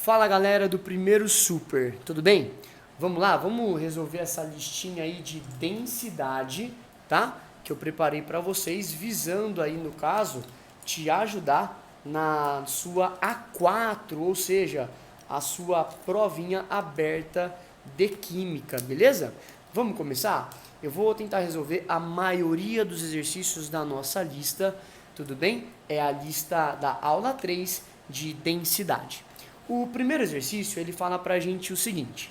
Fala galera do primeiro super, tudo bem? Vamos lá, vamos resolver essa listinha aí de densidade, tá? Que eu preparei para vocês, visando aí no caso te ajudar na sua A4, ou seja, a sua provinha aberta de química, beleza? Vamos começar? Eu vou tentar resolver a maioria dos exercícios da nossa lista, tudo bem? É a lista da aula 3 de densidade. O primeiro exercício, ele fala pra gente o seguinte: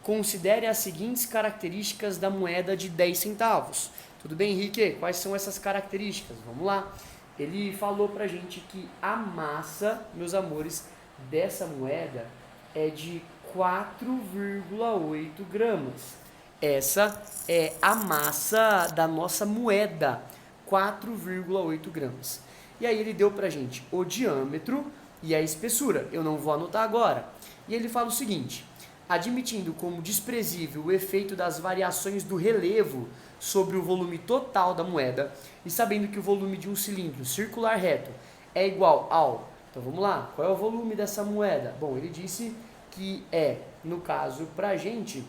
considere as seguintes características da moeda de 10 centavos. Tudo bem, Henrique? Quais são essas características? Vamos lá. Ele falou pra gente que a massa, meus amores, dessa moeda é de 4,8 gramas. Essa é a massa da nossa moeda, 4,8 gramas. E aí ele deu pra gente o diâmetro e a espessura. Eu não vou anotar agora. E ele fala o seguinte: admitindo como desprezível o efeito das variações do relevo sobre o volume total da moeda e sabendo que o volume de um cilindro circular reto é igual ao... Então vamos lá, qual é o volume dessa moeda? Bom, ele disse que é, no caso pra gente,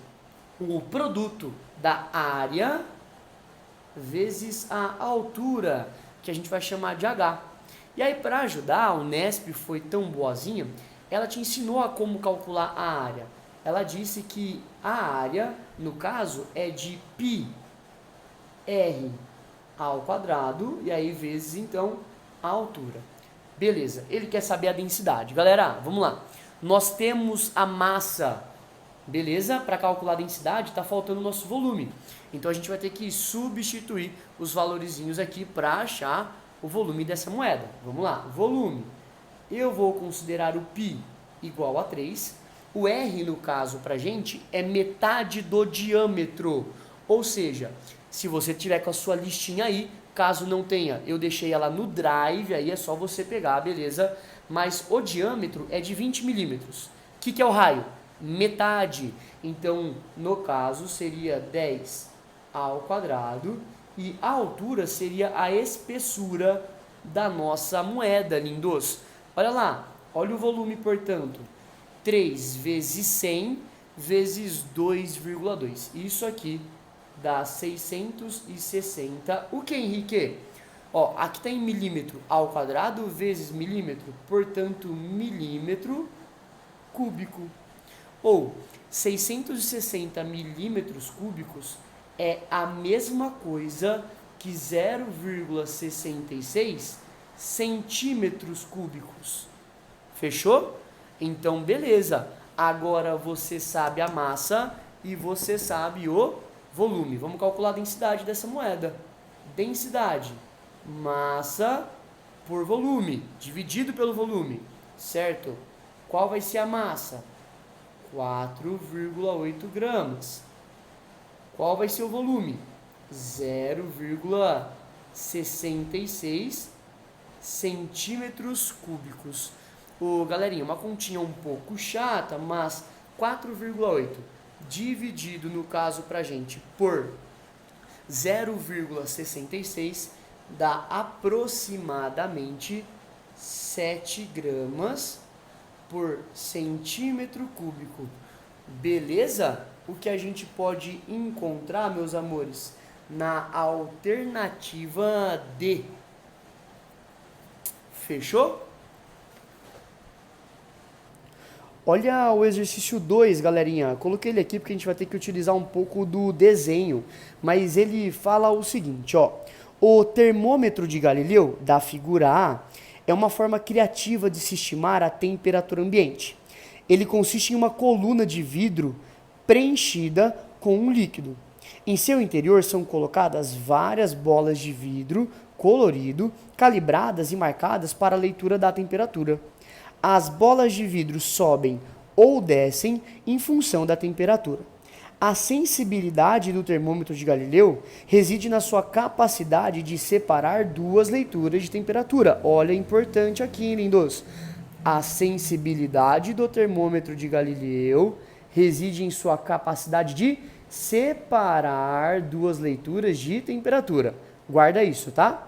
o produto da área vezes a altura, que a gente vai chamar de H. E aí, para ajudar, a Unesp foi tão boazinha, ela te ensinou a como calcular a área. Ela disse que a área, no caso, é de πr ao quadrado, e aí vezes, então, a altura. Beleza, ele quer saber a densidade. Galera, vamos lá. Nós temos a massa, beleza? Para calcular a densidade, está faltando o nosso volume. Então, a gente vai ter que substituir os valorizinhos aqui para achar o volume dessa moeda. Vamos lá, volume. Eu vou considerar o π igual a 3. O R, no caso, para a gente, é metade do diâmetro. Ou seja, se você tiver com a sua listinha aí, caso não tenha, eu deixei ela no drive, aí é só você pegar, beleza? Mas o diâmetro é de 20 milímetros. O que é o raio? Metade. Então, no caso, seria 10 ao quadrado. E a altura seria a espessura da nossa moeda, lindos. Olha lá, olha o volume, portanto. 3 vezes 100 vezes 2,2. Isso aqui dá 660. O que, Henrique? Ó, aqui está em milímetro ao quadrado vezes milímetro, portanto, milímetro cúbico. Ou 660 milímetros cúbicos é a mesma coisa que 0,66 centímetros cúbicos. Fechou? Então, beleza. Agora você sabe a massa e você sabe o volume. Vamos calcular a densidade dessa moeda. Densidade, massa por volume, dividido pelo volume, certo? Qual vai ser a massa? 4,8 gramas. Qual vai ser o volume? 0,66 centímetros cúbicos. Galerinha, uma continha um pouco chata, mas 4,8 dividido, no caso pra gente, por 0,66 dá aproximadamente 7 gramas por centímetro cúbico. Beleza? O que a gente pode encontrar, meus amores, na alternativa D. Fechou? Olha o exercício 2, galerinha. Coloquei ele aqui porque a gente vai ter que utilizar um pouco do desenho. Mas ele fala o seguinte, ó. O termômetro de Galileu, da figura A, é uma forma criativa de se estimar a temperatura ambiente. Ele consiste em uma coluna de vidro preenchida com um líquido. Em seu interior são colocadas várias bolas de vidro colorido, calibradas e marcadas para a leitura da temperatura. As bolas de vidro sobem ou descem em função da temperatura. A sensibilidade do termômetro de Galileu reside na sua capacidade de separar duas leituras de temperatura. Olha, importante aqui, lindos. A sensibilidade do termômetro de Galileu reside em sua capacidade de separar duas leituras de temperatura. Guarda isso, tá?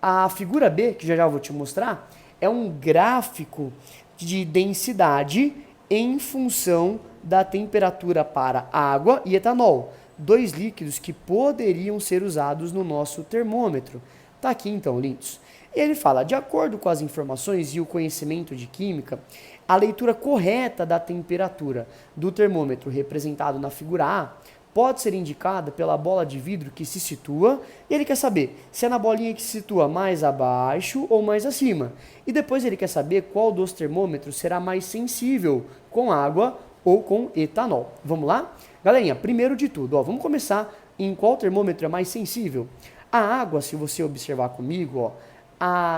A figura B, que já vou te mostrar, é um gráfico de densidade em função da temperatura para água e etanol, dois líquidos que poderiam ser usados no nosso termômetro. Tá aqui então, lindos. Ele fala, de acordo com as informações e o conhecimento de química, a leitura correta da temperatura do termômetro representado na figura A pode ser indicada pela bola de vidro que se situa, e ele quer saber se é na bolinha que se situa mais abaixo ou mais acima. E depois ele quer saber qual dos termômetros será mais sensível, com água ou com etanol. Vamos lá? Galerinha, primeiro de tudo, vamos começar em qual termômetro é mais sensível. A água, se você observar comigo,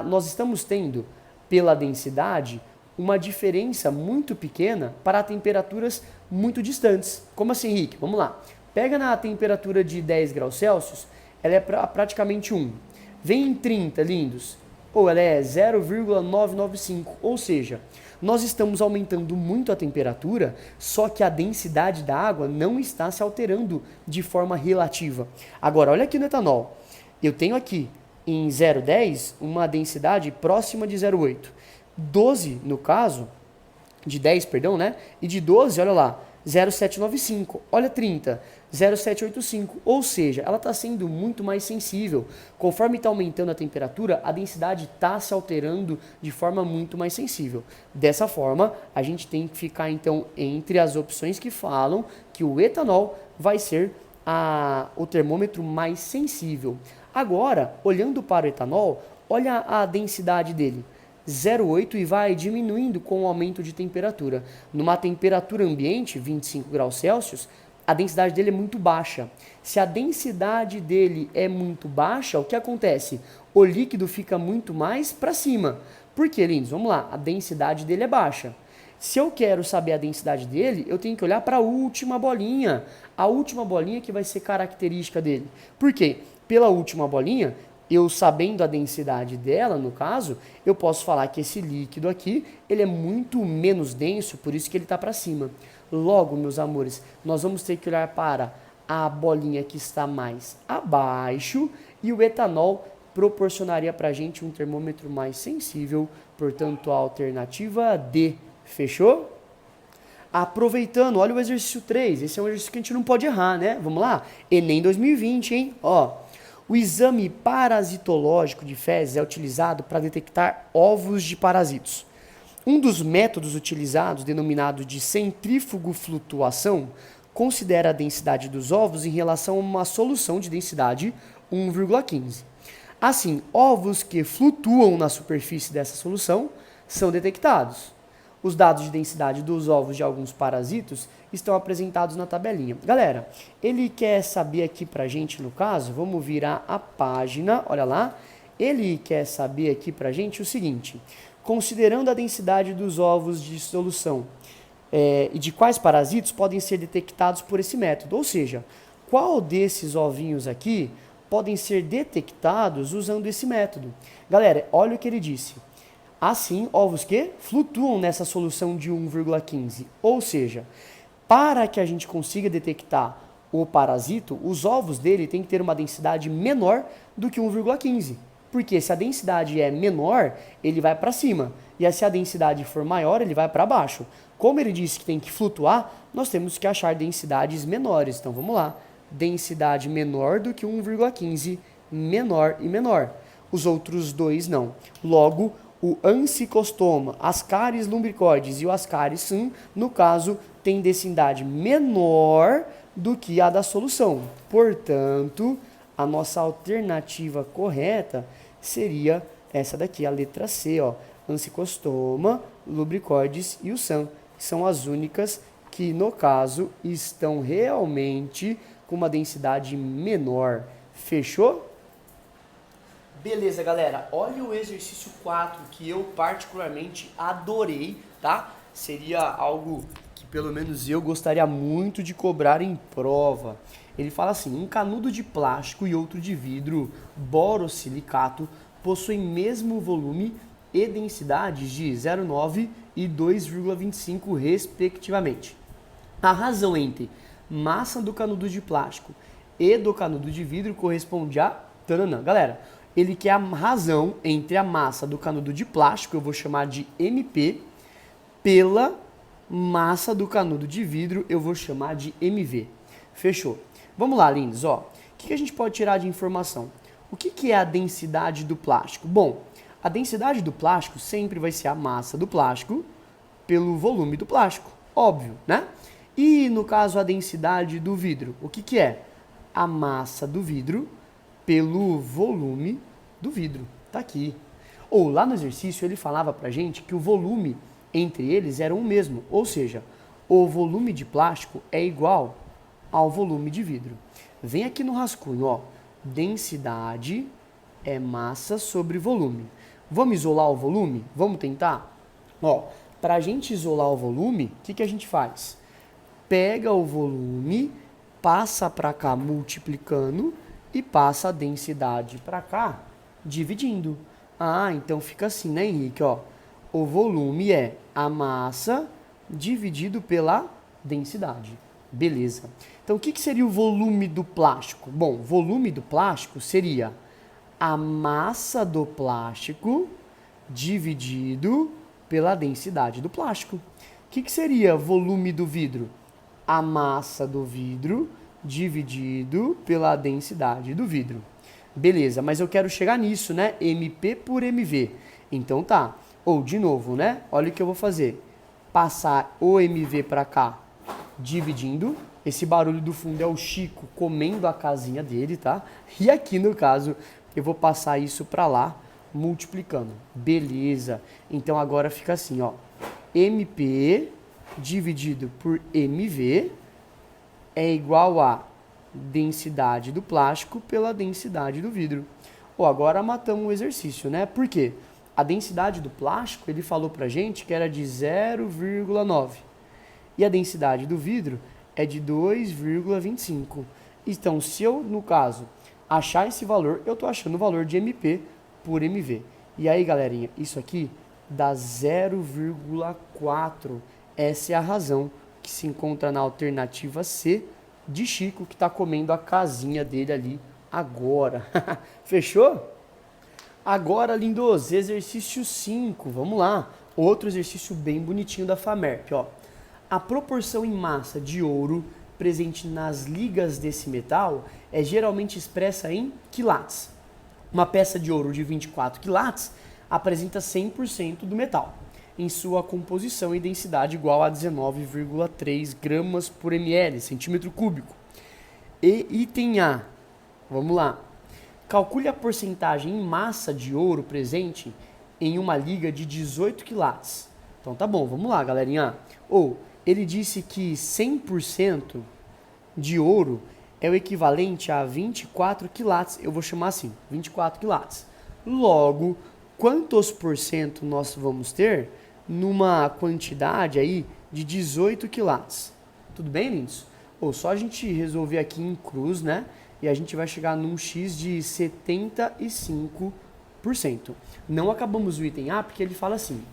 nós estamos tendo, pela densidade, uma diferença muito pequena para temperaturas muito distantes. Como assim, Henrique? Vamos lá. Pega na temperatura de 10 graus Celsius, ela é praticamente 1. Vem em 30, lindos, ou ela é 0,995, ou seja, nós estamos aumentando muito a temperatura, só que a densidade da água não está se alterando de forma relativa. Agora, olha aqui no etanol. Eu tenho aqui em 0,10 uma densidade próxima de 0,8. 12, no caso, de 10, perdão, né? E de 12, olha lá, 0,795. Olha 30, 0,785. Ou seja, ela está sendo muito mais sensível. Conforme está aumentando a temperatura, a densidade está se alterando de forma muito mais sensível. Dessa forma, a gente tem que ficar, então, entre as opções que falam que o etanol vai ser o termômetro mais sensível. Agora, olhando para o etanol, olha a densidade dele. 0,8 e vai diminuindo com o aumento de temperatura. Numa temperatura ambiente, 25 graus Celsius, a densidade dele é muito baixa. Se a densidade dele é muito baixa, o que acontece? O líquido fica muito mais para cima. Por quê, lindos? Vamos lá, a densidade dele é baixa. Se eu quero saber a densidade dele, eu tenho que olhar para a última bolinha. A última bolinha que vai ser característica dele. Por quê? Pela última bolinha, eu sabendo a densidade dela, no caso, eu posso falar que esse líquido aqui, ele é muito menos denso, por isso que ele está para cima. Logo, meus amores, nós vamos ter que olhar para a bolinha que está mais abaixo e o etanol proporcionaria para a gente um termômetro mais sensível, portanto, a alternativa D. Fechou? Aproveitando, olha o exercício 3, esse é um exercício que a gente não pode errar, né? Vamos lá? Enem 2020, hein? O exame parasitológico de fezes é utilizado para detectar ovos de parasitos. Um dos métodos utilizados, denominado de centrífugo-flutuação, considera a densidade dos ovos em relação a uma solução de densidade 1,15. Assim, ovos que flutuam na superfície dessa solução são detectados. Os dados de densidade dos ovos de alguns parasitos estão apresentados na tabelinha. Galera, ele quer saber aqui pra gente, no caso, vamos virar a página, olha lá. Ele quer saber aqui pra gente o seguinte, considerando a densidade dos ovos de solução e de quais parasitos podem ser detectados por esse método, ou seja, qual desses ovinhos aqui podem ser detectados usando esse método. Galera, olha o que ele disse. Assim, ovos que flutuam nessa solução de 1,15. Ou seja, para que a gente consiga detectar o parasito, os ovos dele têm que ter uma densidade menor do que 1,15. Porque se a densidade é menor, ele vai para cima. E se a densidade for maior, ele vai para baixo. Como ele disse que tem que flutuar, nós temos que achar densidades menores. Então, vamos lá. Densidade menor do que 1,15, menor e menor. Os outros dois não. Logo, o Ancicostoma, Ascaris lumbricoides e o Ascaris sum, no caso, tem densidade menor do que a da solução. Portanto, a nossa alternativa correta seria essa daqui, a letra C, Ancicostoma, lumbricoides e o sum, que são as únicas que, no caso, estão realmente com uma densidade menor. Fechou? Beleza, galera, olha o exercício 4 que eu particularmente adorei, tá? Seria algo que pelo menos eu gostaria muito de cobrar em prova. Ele fala assim, um canudo de plástico e outro de vidro borosilicato possuem mesmo volume e densidades de 0,9 e 2,25 respectivamente. A razão entre massa do canudo de plástico e do canudo de vidro corresponde a... Tanana. Galera, ele quer a razão entre a massa do canudo de plástico, eu vou chamar de MP, pela massa do canudo de vidro eu vou chamar de MV. Fechou. Vamos lá, lindos. Ó, o que a gente pode tirar de informação? O que é a densidade do plástico? Bom, a densidade do plástico sempre vai ser a massa do plástico pelo volume do plástico. Óbvio, né? E no caso a densidade do vidro, o que é? A massa do vidro pelo volume do vidro. Tá aqui. Ou lá no exercício ele falava pra gente que o volume entre eles era o mesmo, ou seja, o volume de plástico é igual ao volume de vidro. Vem aqui no rascunho, ó, densidade é massa sobre volume. Vamos isolar o volume? Vamos tentar? Ó, para a gente isolar o volume, o que a gente faz? Pega o volume, passa para cá multiplicando e passa a densidade para cá dividindo. Ah, então fica assim, né, Henrique? Ó, o volume é a massa dividido pela densidade. Beleza. Então, o que seria o volume do plástico? Bom, o volume do plástico seria a massa do plástico dividido pela densidade do plástico. O que seria volume do vidro? A massa do vidro dividido pela densidade do vidro. Beleza, mas eu quero chegar nisso, né? MP por MV. Então tá. Ou, de novo, né? Olha o que eu vou fazer. Passar o MV para cá, dividindo. Esse barulho do fundo é o Chico comendo a casinha dele, tá? E aqui, no caso, eu vou passar isso para lá, multiplicando. Beleza. Então, agora fica assim, ó. MP dividido por MV é igual a densidade do plástico pela densidade do vidro. Ou agora matamos o exercício, né? Por quê? A densidade do plástico, ele falou pra gente que era de 0,9. E a densidade do vidro é de 2,25. Então, se eu, no caso, achar esse valor, eu tô achando o valor de MP por MV. E aí, galerinha, isso aqui dá 0,4. Essa é a razão que se encontra na alternativa C de Chico, que está comendo a casinha dele ali agora. Fechou? Agora, lindos, exercício 5. Vamos lá. Outro exercício bem bonitinho da FAMERP. Ó. A proporção em massa de ouro presente nas ligas desse metal é geralmente expressa em quilates. Uma peça de ouro de 24 quilates apresenta 100% do metal em sua composição e densidade igual a 19,3 gramas por ml, centímetro cúbico. E item A, vamos lá. Calcule a porcentagem em massa de ouro presente em uma liga de 18 quilates. Então tá bom, vamos lá, galerinha. Ou, ele disse que 100% de ouro é o equivalente a 24 quilates. Eu vou chamar assim, 24 quilates. Logo, quantos por cento nós vamos ter numa quantidade aí de 18 quilates? Tudo bem, lindos? Ou só a gente resolver aqui em cruz, né? E a gente vai chegar num X de 75%. Não acabamos o item A porque ele fala assim: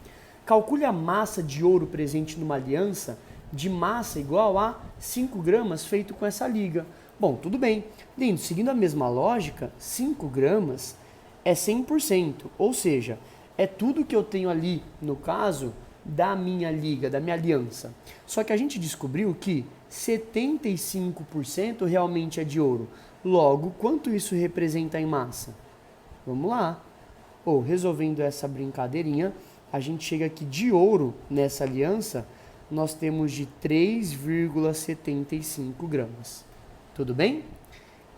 calcule a massa de ouro presente numa aliança de massa igual a 5 gramas feito com essa liga. Bom, tudo bem. Lindo, seguindo a mesma lógica, 5 gramas é 100%, ou seja, é tudo que eu tenho ali, no caso, da minha liga, da minha aliança. Só que a gente descobriu que 75% realmente é de ouro. Logo, quanto isso representa em massa? Vamos lá. Ou, resolvendo essa brincadeirinha, a gente chega aqui de ouro nessa aliança, nós temos de 3,75 gramas. Tudo bem?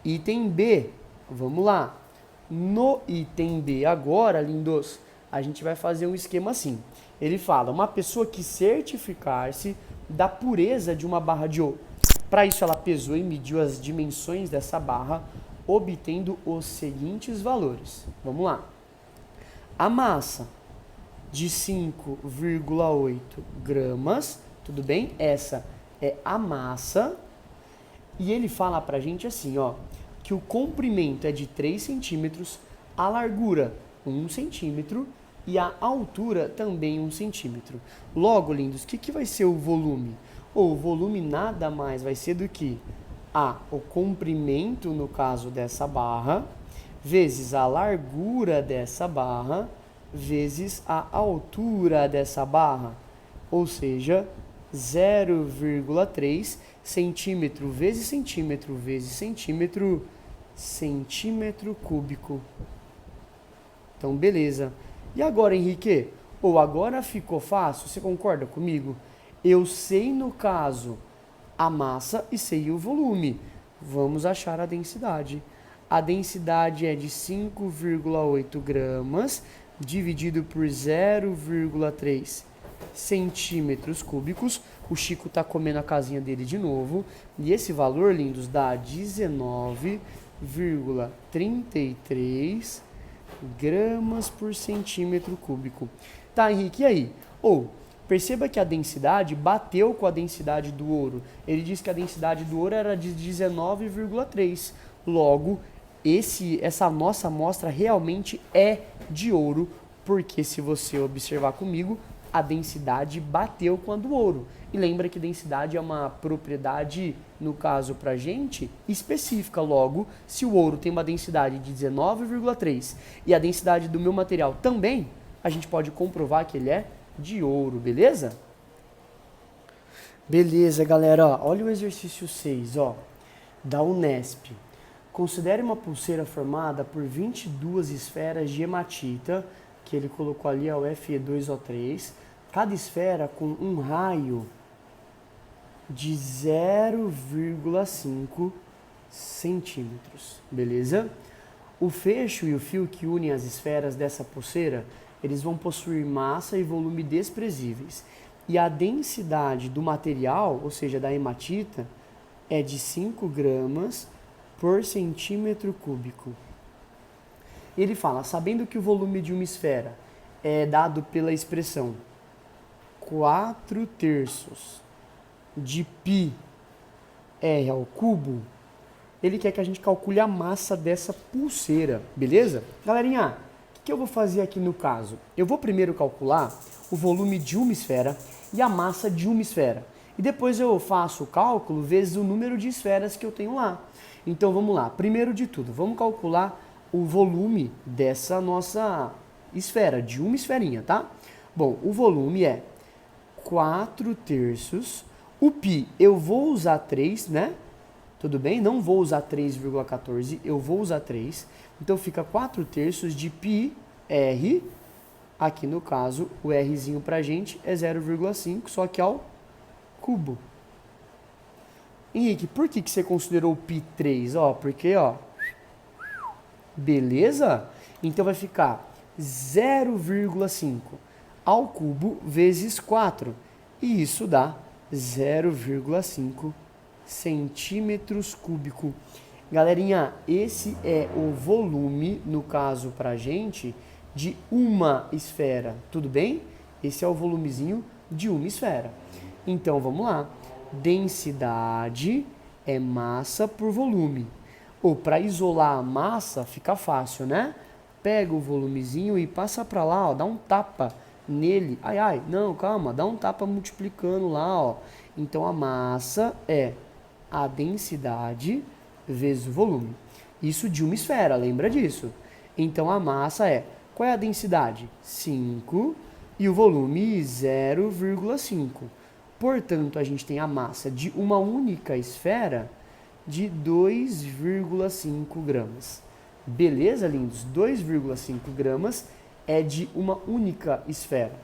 Item B, vamos lá. No item B agora, lindos, a gente vai fazer um esquema assim. Ele fala, uma pessoa que certificar-se da pureza de uma barra de ouro. Para isso, ela pesou e mediu as dimensões dessa barra, obtendo os seguintes valores. Vamos lá. A massa de 5,8 gramas, tudo bem? Essa é a massa. E ele fala pra gente assim, ó, que o comprimento é de 3 centímetros, a largura 1 centímetro e a altura também 1 centímetro. Logo, lindos, o que vai ser o volume? O volume nada mais vai ser do que o comprimento, no caso dessa barra, vezes a largura dessa barra, vezes a altura dessa barra. Ou seja, 0,3 centímetro vezes centímetro vezes centímetro, centímetro cúbico. Então, beleza. E agora, Henrique? Ou agora ficou fácil? Você concorda comigo? Eu sei, no caso, a massa e sei o volume. Vamos achar a densidade. A densidade é de 5,8 gramas, dividido por 0,3 centímetros cúbicos. O Chico está comendo a casinha dele de novo. E esse valor, lindos, dá 19,33 gramas por centímetro cúbico. Tá, Henrique, e aí? Perceba que a densidade bateu com a densidade do ouro. Ele disse que a densidade do ouro era de 19,3. Logo, essa nossa amostra realmente é de ouro, porque se você observar comigo, a densidade bateu com a do ouro. E lembra que densidade é uma propriedade, no caso pra gente, específica. Logo, se o ouro tem uma densidade de 19,3 e a densidade do meu material também, a gente pode comprovar que ele é de ouro, beleza? Beleza, galera. Olha o exercício 6, da Unesp. Considere uma pulseira formada por 22 esferas de hematita, que ele colocou ali, o Fe2O3, cada esfera com um raio de 0,5 centímetros, beleza? O fecho e o fio que unem as esferas dessa pulseira, eles vão possuir massa e volume desprezíveis. E a densidade do material, ou seja, da hematita, é de 5 gramas por centímetro cúbico. Ele fala, sabendo que o volume de uma esfera é dado pela expressão 4/3 de πr ao cubo, ele quer que a gente calcule a massa dessa pulseira, beleza? Galerinha, o que eu vou fazer aqui no caso? Eu vou primeiro calcular o volume de uma esfera e a massa de uma esfera. E depois eu faço o cálculo vezes o número de esferas que eu tenho lá. Então vamos lá, primeiro de tudo, vamos calcular o volume dessa nossa esfera, de uma esferinha, tá? Bom, o volume é 4/3. O π eu vou usar 3, né? Tudo bem? Não vou usar 3,14, eu vou usar 3. Então fica 4/3 de πr. Aqui no caso, o rzinho pra gente é 0,5, só que ao cubo. Henrique, por que você considerou o π 3? Porque, beleza? Então vai ficar 0,5 ao cubo vezes 4. E isso dá 0,5 centímetros cúbicos. Galerinha, esse é o volume, no caso pra gente, de uma esfera. Tudo bem? Esse é o volumezinho de uma esfera. Então, vamos lá. Densidade é massa por volume. Para isolar a massa, fica fácil, né? Pega o volumezinho e passa para lá, dá um tapa nele. Não, calma, dá um tapa multiplicando lá, Então, a massa é a densidade vezes o volume. Isso de uma esfera, lembra disso? Então, a massa qual é a densidade? 5 e o volume 0,5. Portanto, a gente tem a massa de uma única esfera de 2,5 gramas. Beleza, lindos? 2,5 gramas é de uma única esfera.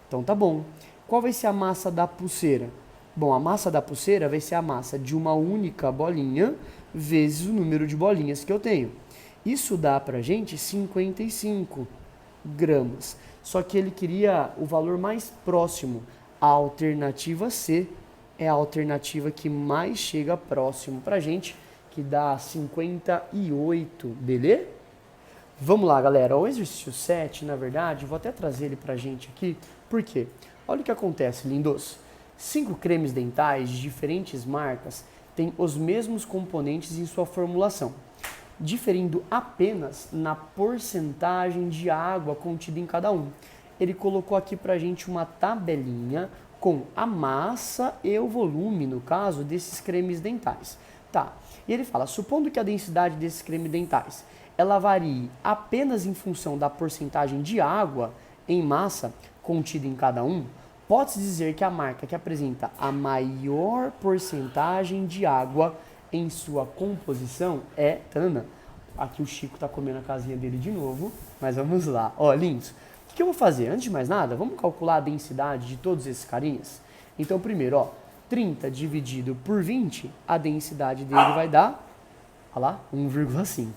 Então, tá bom. Qual vai ser a massa da pulseira? Bom, a massa da pulseira vai ser a massa de uma única bolinha vezes o número de bolinhas que eu tenho. Isso dá pra gente 55 gramas. Só que ele queria o valor mais próximo. A alternativa C é a alternativa que mais chega próximo pra gente, que dá 58, beleza? Vamos lá, galera. O exercício 7, na verdade, vou até trazer ele pra gente aqui. Por quê? Olha o que acontece, lindos. 5 cremes dentais de diferentes marcas têm os mesmos componentes em sua formulação, diferindo apenas na porcentagem de água contida em cada um. Ele colocou aqui pra gente uma tabelinha com a massa e o volume, no caso, desses cremes dentais. Tá, e ele fala, supondo que a densidade desses cremes dentais, ela varie apenas em função da porcentagem de água em massa contida em cada um, Pode-se dizer que a marca que apresenta a maior porcentagem de água em sua composição é... Tanana, aqui o Chico está comendo a casinha dele de novo, mas vamos lá. Ó, lindos, o que eu vou fazer? Antes de mais nada, vamos calcular a densidade de todos esses carinhas? Então, primeiro, ó, 30 dividido por 20, a densidade dele vai dar, olha lá, 1,5.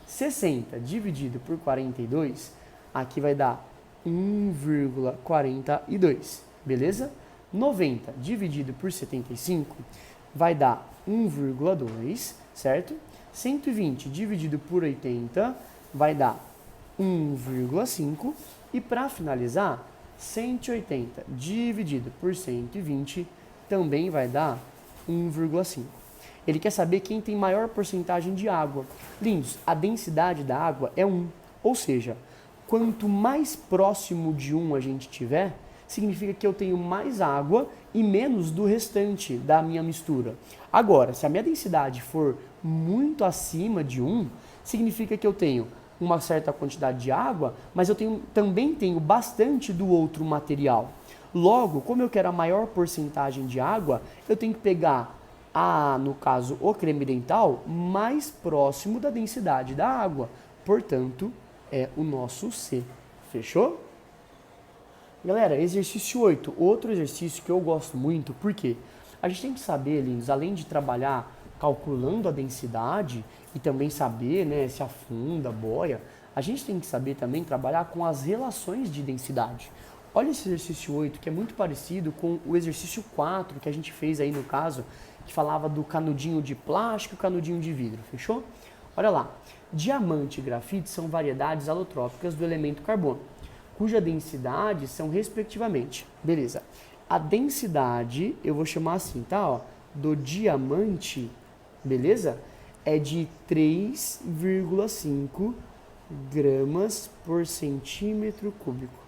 60 dividido por 42, aqui vai dar 1,42, beleza? 90 dividido por 75 vai dar 1,2, certo? 120 dividido por 80 vai dar 1,5 e para finalizar, 180 dividido por 120 também vai dar 1,5. Ele quer saber quem tem maior porcentagem de água. Lindos, a densidade da água é 1, ou seja, quanto mais próximo de 1 a gente tiver, significa que eu tenho mais água e menos do restante da minha mistura. Agora, se a minha densidade for muito acima de 1, significa que eu tenho uma certa quantidade de água, mas eu também tenho bastante do outro material. Logo, como eu quero a maior porcentagem de água, eu tenho que pegar, no caso, o creme dental mais próximo da densidade da água. Portanto, é o nosso C. Fechou? Galera, exercício 8. Outro exercício que eu gosto muito, porque a gente tem que saber, lindos, além de trabalhar calculando a densidade e também saber, né, se afunda, boia, a gente tem que saber também trabalhar com as relações de densidade. Olha esse exercício 8, que é muito parecido com o exercício 4 que a gente fez aí no caso, que falava do canudinho de plástico e canudinho de vidro, fechou? Olha lá, diamante e grafite são variedades alotrópicas do elemento carbono, cuja densidade são respectivamente, beleza, a densidade, eu vou chamar assim, tá, ó, do diamante, beleza, é de 3,5 gramas por centímetro cúbico.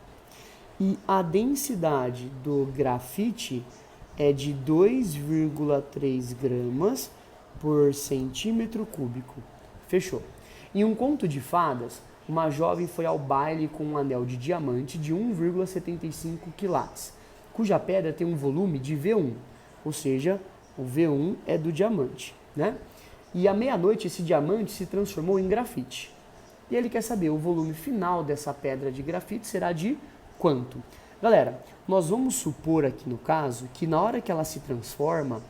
E a densidade do grafite é de 2,3 gramas por centímetro cúbico. Fechou. Em um conto de fadas, uma jovem foi ao baile com um anel de diamante de 1,75 quilates, cuja pedra tem um volume de V1, ou seja, o V1 é do diamante, né? E à meia-noite esse diamante se transformou em grafite. E ele quer saber o volume final dessa pedra de grafite será de quanto? Galera, nós vamos supor aqui no caso que na hora que ela se transforma,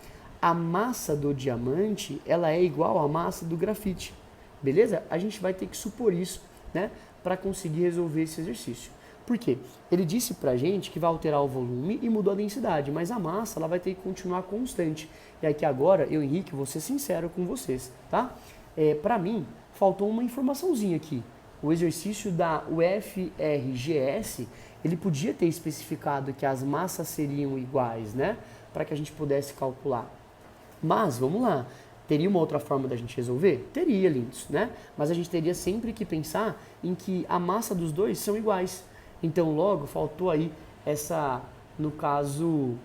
a massa do diamante ela é igual à massa do grafite, beleza? A gente vai ter que supor isso, né, para conseguir resolver esse exercício. Por quê? Ele disse pra gente que vai alterar o volume e mudou a densidade, mas a massa ela vai ter que continuar constante. E aqui agora, eu, Henrique, vou ser sincero com vocês, tá? Para mim, faltou uma informaçãozinha aqui. O exercício da UFRGS, ele podia ter especificado que as massas seriam iguais, né? Para que a gente pudesse calcular. Mas, vamos lá. Teria uma outra forma da gente resolver? Teria, lindos, né? Mas a gente teria sempre que pensar em que a massa dos dois são iguais. Então, logo, faltou aí essa, no caso,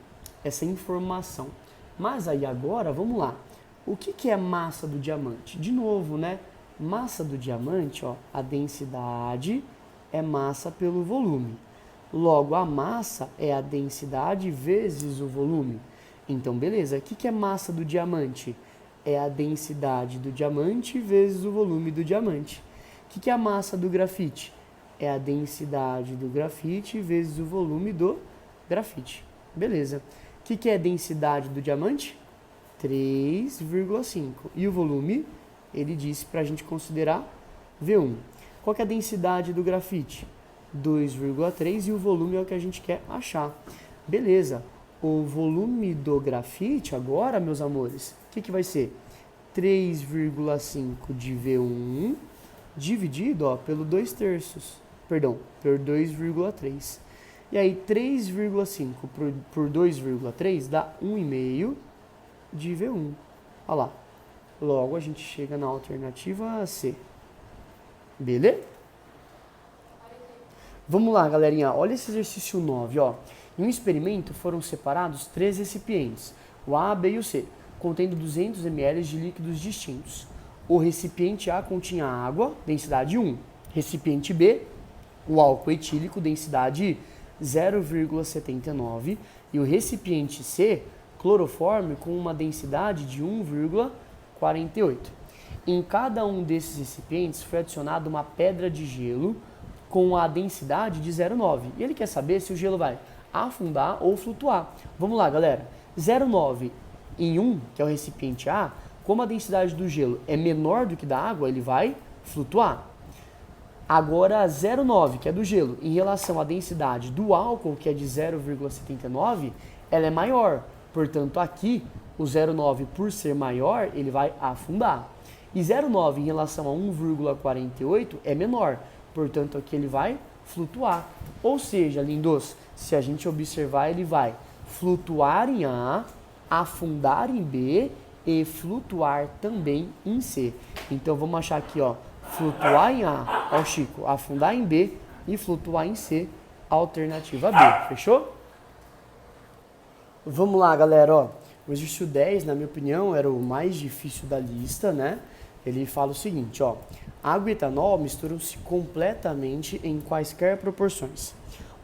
essa informação. Mas aí agora, vamos lá. O que é massa do diamante? De novo, né? Massa do diamante, ó, a densidade é massa pelo volume. Logo, a massa é a densidade vezes o volume. Então, beleza. O que é massa do diamante? É a densidade do diamante vezes o volume do diamante. O que é a massa do grafite? É a densidade do grafite vezes o volume do grafite. Beleza. O que é a densidade do diamante? 3,5. E o volume, ele disse para a gente considerar V1. Qual que é a densidade do grafite? 2,3 e o volume é o que a gente quer achar. Beleza. O volume do grafite agora, meus amores, o que vai ser? 3,5 de V1 dividido, ó, pelo 2/3. Perdão, por 2,3. E aí 3,5 por 2,3 dá 1,5 de V1. Olha lá. Logo a gente chega na alternativa C. Beleza? Vamos lá, galerinha. Olha esse exercício 9, ó. Em um experimento foram separados 3 recipientes, o A, B e o C, contendo 200 ml de líquidos distintos. O recipiente A continha água, densidade 1. Recipiente B, o álcool etílico, densidade 0,79 e o recipiente C, cloroforme, com uma densidade de 1,48. Em cada um desses recipientes foi adicionada uma pedra de gelo com a densidade de 0,9. E ele quer saber se o gelo vai afundar ou flutuar. Vamos lá, galera. 0,9 em 1, que é o recipiente A, como a densidade do gelo é menor do que da água, ele vai flutuar. Agora, 0,9, que é do gelo, em relação à densidade do álcool, que é de 0,79, ela é maior. Portanto, aqui, o 0,9, por ser maior, ele vai afundar. E 0,9 em relação a 1,48 é menor. Portanto, aqui ele vai flutuar. Ou seja, lindos, se a gente observar, ele vai flutuar em A, afundar em B e flutuar também em C. Então, vamos achar aqui, ó, flutuar em A, ó Chico, afundar em B e flutuar em C, alternativa B. Fechou? Vamos lá, galera, ó. O exercício 10, na minha opinião, era o mais difícil da lista, né? Ele fala o seguinte, ó. Água e etanol misturam-se completamente em quaisquer proporções.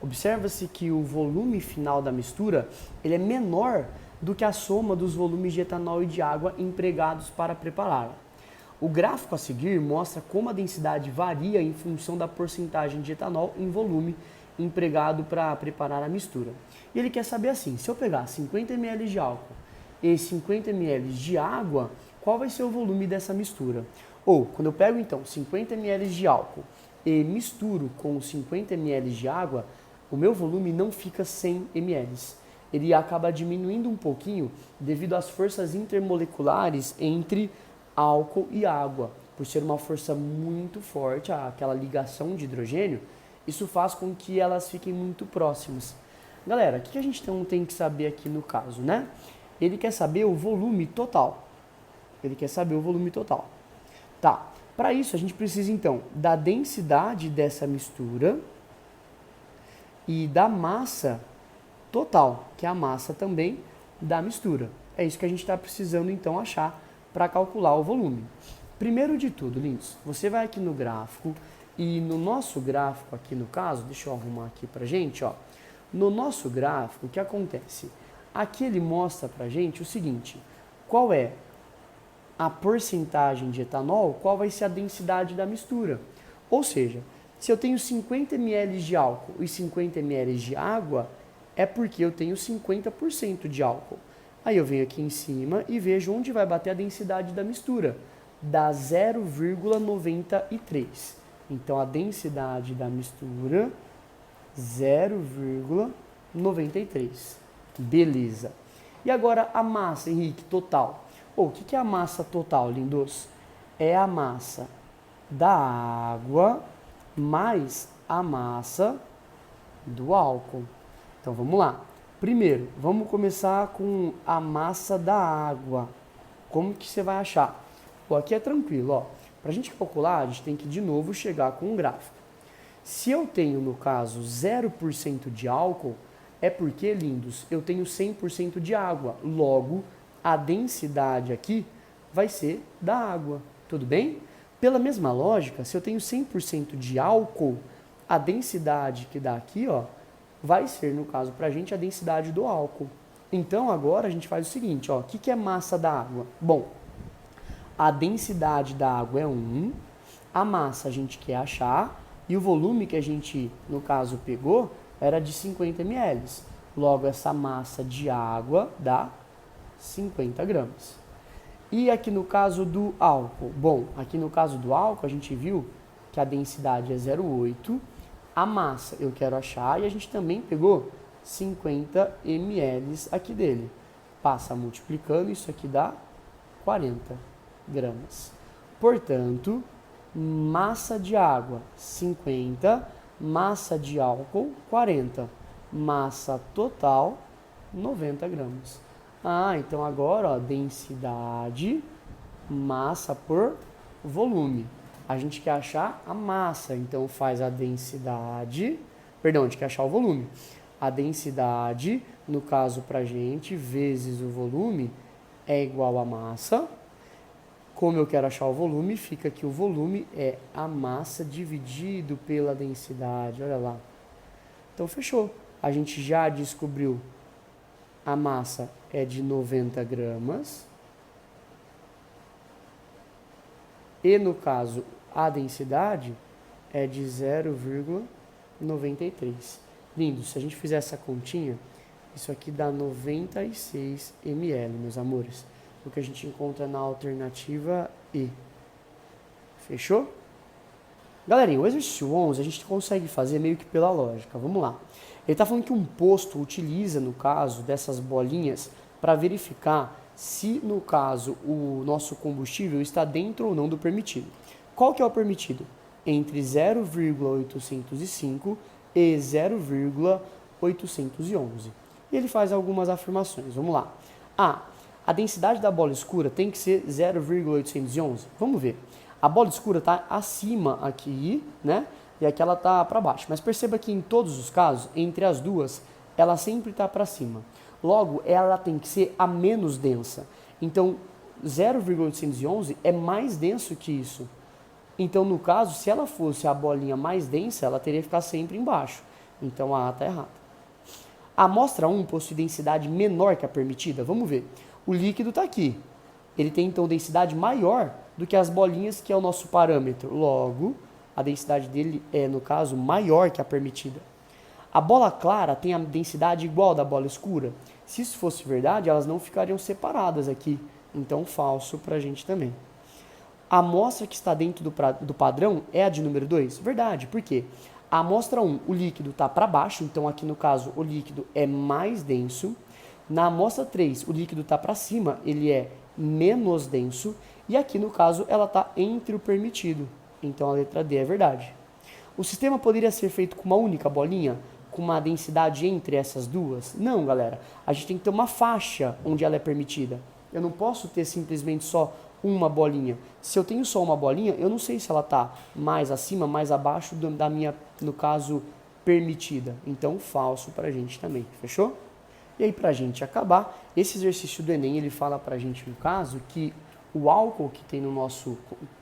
Observa-se que o volume final da mistura ele é menor do que a soma dos volumes de etanol e de água empregados para prepará-la. O gráfico a seguir mostra como a densidade varia em função da porcentagem de etanol em volume empregado para preparar a mistura. E ele quer saber assim, se eu pegar 50 ml de álcool e 50 ml de água, qual vai ser o volume dessa mistura? Ou, quando eu pego então 50 ml de álcool e misturo com 50 ml de água, o meu volume não fica 100 ml. Ele acaba diminuindo um pouquinho devido às forças intermoleculares entre álcool e água. Por ser uma força muito forte, aquela ligação de hidrogênio, isso faz com que elas fiquem muito próximas. Galera, o que a gente então tem que saber aqui no caso, né? Ele quer saber o volume total. Ele quer saber o volume total. Tá, para isso a gente precisa então da densidade dessa mistura e da massa total, que é a massa também da mistura. É isso que a gente está precisando então achar para calcular o volume. Primeiro de tudo, lindos, você vai aqui no gráfico e no nosso gráfico aqui no caso, deixa eu arrumar aqui pra gente, ó. No nosso gráfico, o que acontece? Aqui ele mostra pra gente o seguinte, qual é a porcentagem de etanol, qual vai ser a densidade da mistura. Ou seja, se eu tenho 50 ml de álcool e 50 ml de água, é porque eu tenho 50% de álcool. Aí eu venho aqui em cima e vejo onde vai bater a densidade da mistura. Dá 0,93. Então, a densidade da mistura, 0,93. Beleza. E agora a massa, Henrique, total. O que é a massa total, lindos? É a massa da água mais a massa do álcool. Então, vamos lá. Primeiro, vamos começar com a massa da água. Como que você vai achar? Pô, aqui é tranquilo, ó. Para a gente calcular, a gente tem que de novo chegar com um gráfico. Se eu tenho, no caso, 0% de álcool, é porque, lindos, eu tenho 100% de água. Logo, a densidade aqui vai ser da água. Tudo bem? Pela mesma lógica, se eu tenho 100% de álcool, a densidade que dá aqui, ó, vai ser, no caso, para a gente, a densidade do álcool. Então, agora a gente faz o seguinte, ó, o que é massa da água? Bom, a densidade da água é 1, a massa a gente quer achar, e o volume que a gente, no caso, pegou, era de 50 ml. Logo, essa massa de água dá 50 gramas. E aqui no caso do álcool? Bom, aqui no caso do álcool, a gente viu que a densidade é 0,8, a massa eu quero achar, e a gente também pegou 50 ml aqui dele. Passa multiplicando, isso aqui dá 40 gramas. Portanto, massa de água 50, massa de álcool 40, massa total 90 gramas. Ah, então agora, ó, densidade, massa por volume. A gente quer achar a massa, então faz a densidade, perdão, a gente quer achar o volume. A densidade, no caso pra gente, vezes o volume, é igual a massa. Como eu quero achar o volume, fica que o volume é a massa dividido pela densidade, olha lá. Então, fechou. A gente já descobriu a massa é de 90 gramas. E, no caso, a densidade é de 0,93. Lindo, se a gente fizer essa continha, isso aqui dá 96 ml, meus amores. O que a gente encontra na alternativa E. Fechou? Galerinha, o exercício 11 a gente consegue fazer meio que pela lógica. Vamos lá. Ele está falando que um posto utiliza, no caso dessas bolinhas, para verificar se, no caso, o nosso combustível está dentro ou não do permitido. Qual que é o permitido? Entre 0,805 e 0,811. E ele faz algumas afirmações. Vamos lá. A densidade da bola escura tem que ser 0,811. Vamos ver. A bola escura está acima aqui, né? E aqui ela está para baixo. Mas perceba que em todos os casos, entre as duas, ela sempre está para cima. Logo, ela tem que ser a menos densa. Então, 0,811 é mais denso que isso. Então, no caso, se ela fosse a bolinha mais densa, ela teria que ficar sempre embaixo. Então, a A está errada. A amostra 1 possui densidade menor que a permitida. Vamos ver. O líquido está aqui. Ele tem, então, densidade maior do que as bolinhas, que é o nosso parâmetro. Logo, a densidade dele é, no caso, maior que a permitida. A bola clara tem a densidade igual da bola escura. Se isso fosse verdade, elas não ficariam separadas aqui. Então, falso para a gente também. A amostra que está dentro do padrão é a de número 2? Verdade. Por quê? A amostra 1, o líquido está para baixo. Então, aqui no caso, o líquido é mais denso. Na amostra 3, o líquido está para cima. Ele é menos denso. E aqui, no caso, ela está entre o permitido. Então, a letra D é verdade. O sistema poderia ser feito com uma única bolinha? Com uma densidade entre essas duas? Não, galera. A gente tem que ter uma faixa onde ela é permitida. Eu não posso ter simplesmente só uma bolinha. Se eu tenho só uma bolinha, eu não sei se ela está mais acima, mais abaixo da minha, no caso, permitida. Então, falso para a gente também. Fechou? E aí, para a gente acabar, esse exercício do Enem, ele fala para a gente, no caso, que o álcool que tem no nosso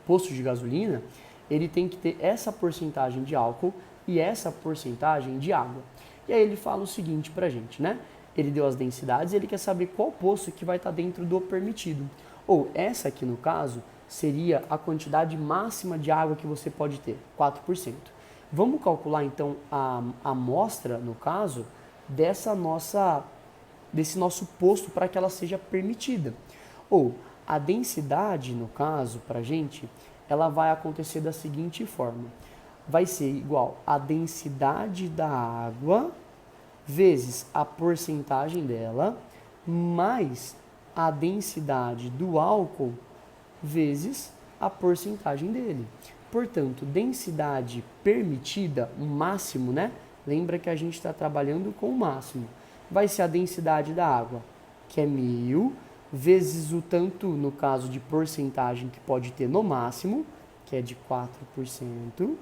posto de gasolina, ele tem que ter essa porcentagem de álcool e essa porcentagem de água. E aí ele fala o seguinte pra gente, né? Ele deu as densidades e ele quer saber qual poço que vai estar dentro do permitido. Ou essa aqui, no caso, seria a quantidade máxima de água que você pode ter, 4%. Vamos calcular, então, a amostra, no caso, desse nosso posto para que ela seja permitida. Ou a densidade, no caso, pra gente, ela vai acontecer da seguinte forma. Vai ser igual a densidade da água vezes a porcentagem dela, mais a densidade do álcool vezes a porcentagem dele. Portanto, densidade permitida, o máximo, né? Lembra que a gente está trabalhando com o máximo. Vai ser a densidade da água, que é 1000, vezes o tanto, no caso de porcentagem que pode ter no máximo, que é de 4%,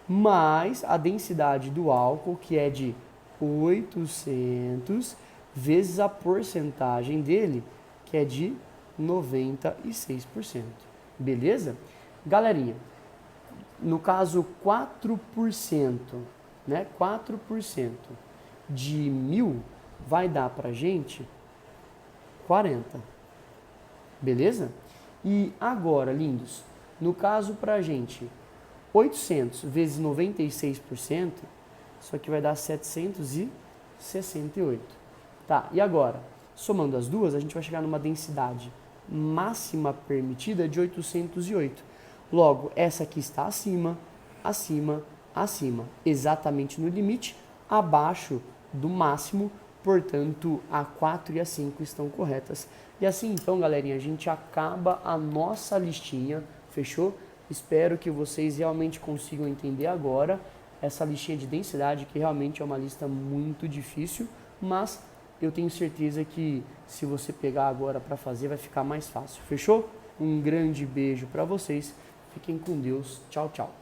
mais a densidade do álcool, que é de 800, vezes a porcentagem dele, que é de 96%. Beleza? Galerinha, no caso 4%, né? 4% de 1000 vai dar pra gente 40. Beleza? E agora, lindos, no caso pra gente 800 vezes 96%, isso aqui vai dar 768. Tá, e agora? Somando as duas, a gente vai chegar numa densidade máxima permitida de 808. Logo, essa aqui está acima, acima, acima. Exatamente no limite, abaixo do máximo. Portanto, a 4 e a 5 estão corretas. E assim, então, galerinha, a gente acaba a nossa listinha, fechou? Espero que vocês realmente consigam entender agora essa listinha de densidade, que realmente é uma lista muito difícil, mas eu tenho certeza que se você pegar agora para fazer, vai ficar mais fácil, fechou? Um grande beijo para vocês, fiquem com Deus, tchau, tchau.